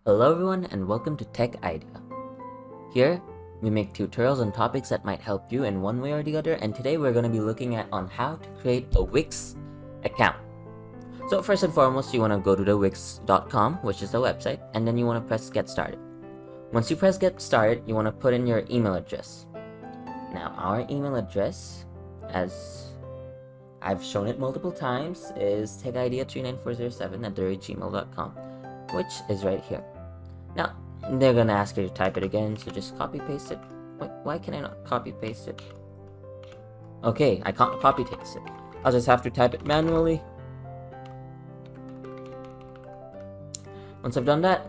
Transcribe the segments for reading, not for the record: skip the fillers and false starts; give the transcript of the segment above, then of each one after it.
Hello everyone and welcome to Tech Idea. Here, we make tutorials on topics that might help you in one way or the other, and today we're going to be looking at on how to create a Wix account. So first and foremost, you want to go to the wix.com, which is the website, and then you want to press get started. Once you press get started, you want to put in your email address. Now our email address, as I've shown it multiple times, is techidea39407@gmail.com, which is right here. Now, they're gonna ask you to type it again, so just copy paste it. Wait, why can I not copy paste it? Okay, I can't copy paste it. I'll just have to type it manually. Once I've done that,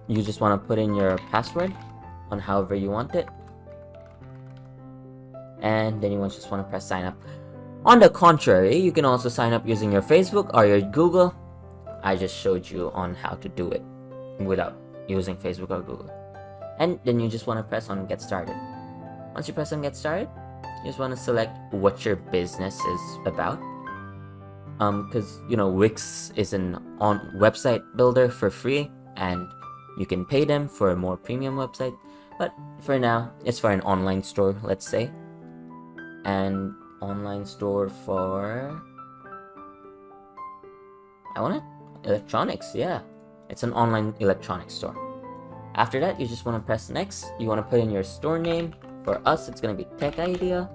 you just wanna put in your password on however you want it, and then you just wanna press sign up. On the contrary, you can also sign up using your Facebook or your Google. I just showed you on how to do it without using Facebook or Google. And then you just want to press on get started. Once you press on get started, you just want to select what your business is about. Because Wix is an website builder for free, and you can pay them for a more premium website. But for now, it's for an online store, let's say. And online store for electronics. Yeah, it's an online electronics store. After that, you just want to press next. You want to put in your store name. For us, it's going to be Tech Idea.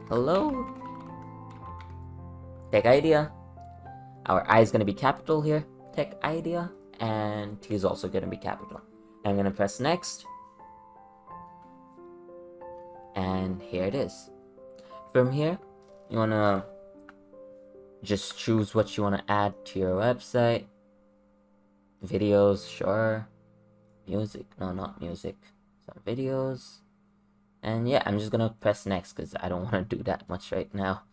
Hello, Tech Idea. Our I is going to be capital here, Tech Idea, and T is also going to be capital. I'm going to press next, and here it is. From here, you want to just choose what you want to add to your website. Videos, sure. Music, no, not music. Some videos. And yeah, I'm just gonna press next because I don't want to do that much right now.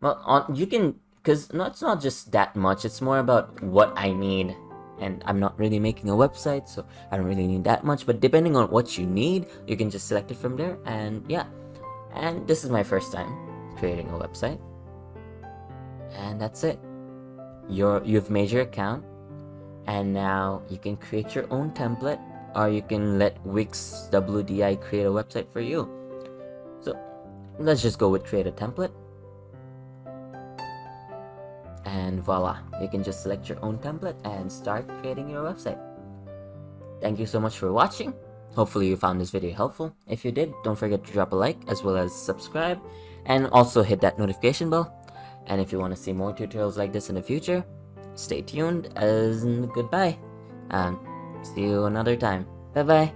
Well, you can, because it's not just that much. It's more about what I need. And I'm not really making a website, so I don't really need that much. But depending on what you need, you can just select it from there. And yeah, and this is my first time creating a website. And that's it. You've made your account, and now you can create your own template, or you can let Wix WDI create a website for you. So let's just go with create a template, and voila, you can just select your own template and start creating your website. Thank you so much for watching. Hopefully you found this video helpful. If you did, don't forget to drop a like as well as subscribe, and also hit that notification bell. And if you want to see more tutorials like this in the future, stay tuned, as goodbye. See you another time. Bye bye.